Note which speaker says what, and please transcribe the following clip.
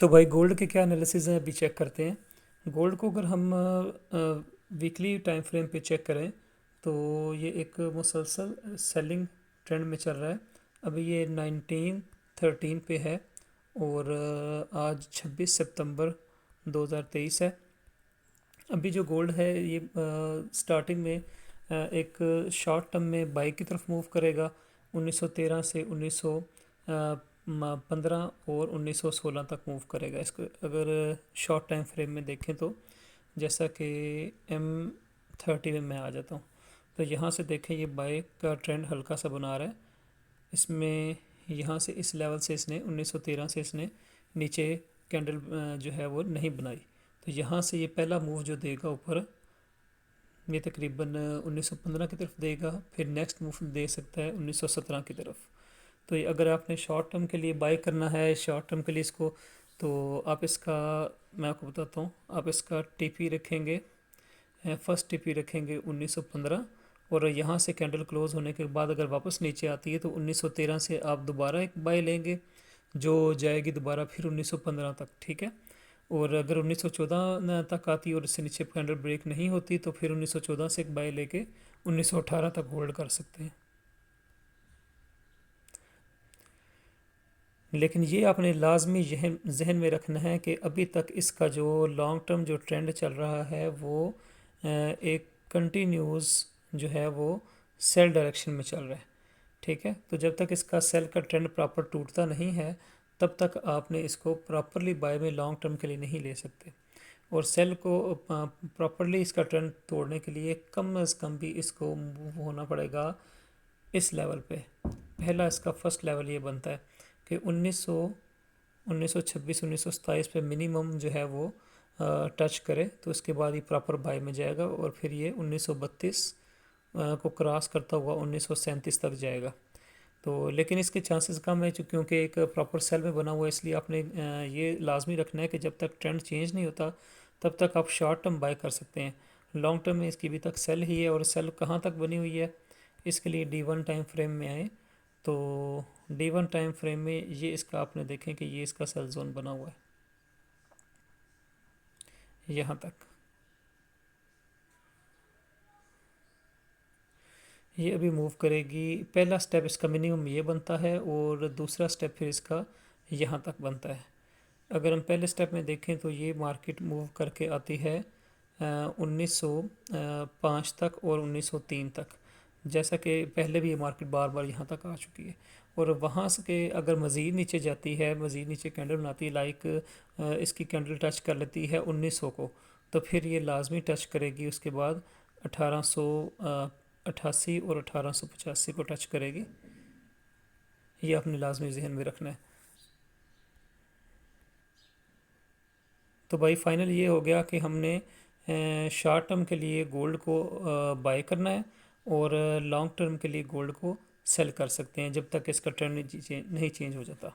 Speaker 1: تو بھائی گولڈ کے کیا انالیسز ہیں ابھی چیک کرتے ہیں۔ گولڈ کو اگر ہم ویکلی ٹائم فریم پہ چیک کریں تو یہ ایک مسلسل سیلنگ ٹرینڈ میں چل رہا ہے۔ ابھی یہ 1913 پہ ہے اور آج 26 ستمبر 2023 ہے۔ ابھی جو گولڈ ہے یہ سٹارٹنگ میں ایک شارٹ ٹرم میں بائی کی طرف موو کرے گا 1913 سے 1915 اور 1916 تک موو کرے گا۔ اس کو اگر شارٹ ٹائم فریم میں دیکھیں تو جیسا کہ M30 میں آ جاتا ہوں تو یہاں سے دیکھیں یہ بائی کا ٹرینڈ ہلکا سا بنا رہا ہے۔ اس میں یہاں سے اس لیول سے اس نے 1913 سے اس نے نیچے کینڈل جو ہے وہ نہیں بنائی، تو یہاں سے یہ پہلا موو جو دے گا اوپر یہ تقریباً 1915 کی طرف دے گا، پھر نیکسٹ موو دے سکتا ہے 1917 کی طرف۔ تو یہ اگر آپ نے شارٹ ٹرم کے لیے بائی کرنا ہے شارٹ ٹرم کے لیے اس کو، تو آپ اس کا میں آپ کو بتاتا ہوں، آپ اس کا ٹی پی رکھیں گے، فرسٹ ٹی پی رکھیں گے 1915 اور یہاں سے کینڈل کلوز ہونے کے بعد اگر واپس نیچے آتی ہے تو 1913 سے آپ دوبارہ ایک بائی لیں گے جو جائے گی دوبارہ پھر 1915 تک، ٹھیک ہے۔ اور اگر 1914 تک آتی ہے اور اس سے نیچے کینڈل بریک نہیں ہوتی تو پھر 1914 سے ایک بائی لے کے 1918 تک ہولڈ کر سکتے ہیں۔ لیکن یہ آپ نے لازمی ذہن میں رکھنا ہے کہ ابھی تک اس کا جو لانگ ٹرم جو ٹرینڈ چل رہا ہے وہ ایک کنٹینیوز جو ہے وہ سیل ڈائریکشن میں چل رہا ہے، ٹھیک ہے۔ تو جب تک اس کا سیل کا ٹرینڈ پراپر ٹوٹتا نہیں ہے تب تک آپ نے اس کو پراپرلی بائی میں لانگ ٹرم کے لیے نہیں لے سکتے، اور سیل کو پراپرلی اس کا ٹرینڈ توڑنے کے لیے کم از کم بھی اس کو موو ہونا پڑے گا اس لیول پہ۔ پہلا اس کا فرسٹ لیول یہ بنتا ہے کہ 1926 1927 پہ منیمم جو ہے وہ ٹچ کرے تو اس کے بعد یہ پراپر بائی میں جائے گا، اور پھر یہ 1932 کو کراس کرتا ہوا 1937 تک جائے گا۔ تو لیکن اس کے چانسز کم ہے کیونکہ ایک پراپر سیل میں بنا ہوا ہے، اس لیے آپ نے یہ لازمی رکھنا ہے کہ جب تک ٹرینڈ چینج نہیں ہوتا تب تک آپ شارٹ ٹرم بائی کر سکتے ہیں۔ لانگ ٹرم میں اس کی ابھی تک سیل ہی ہے، اور سیل کہاں تک بنی ہوئی ہے، اس کے لیے D1 ٹائم فریم میں آئیں تو D1 ٹائم فریم میں یہ اس کا آپ نے دیکھیں کہ یہ اس کا سیل زون بنا ہوا ہے یہاں تک۔ یہ ابھی موو کرے گی، پہلا سٹیپ اس کا منیمم یہ بنتا ہے اور دوسرا سٹیپ پھر اس کا یہاں تک بنتا ہے۔ اگر ہم پہلے سٹیپ میں دیکھیں تو یہ مارکیٹ موو کر کے آتی ہے 1905 تک اور 1903 تک، جیسا کہ پہلے بھی یہ مارکیٹ بار بار یہاں تک آ چکی ہے، اور وہاں سے کہ اگر مزید نیچے جاتی ہے، مزید نیچے کینڈل بناتی ہے، لائک اس کی کینڈل ٹچ کر لیتی ہے 1900 کو، تو پھر یہ لازمی ٹچ کرے گی اس کے بعد 1888 اور 1885 کو ٹچ کرے گی۔ یہ اپنے لازمی ذہن میں رکھنا ہے۔ تو بھائی فائنل یہ ہو گیا کہ ہم نے شارٹ ٹرم کے لیے گولڈ کو بائی کرنا ہے اور لانگ ٹرم کے لیے گولڈ کو سیل کر سکتے ہیں جب تک اس کا ٹرینڈ نہیں چینج ہو جاتا۔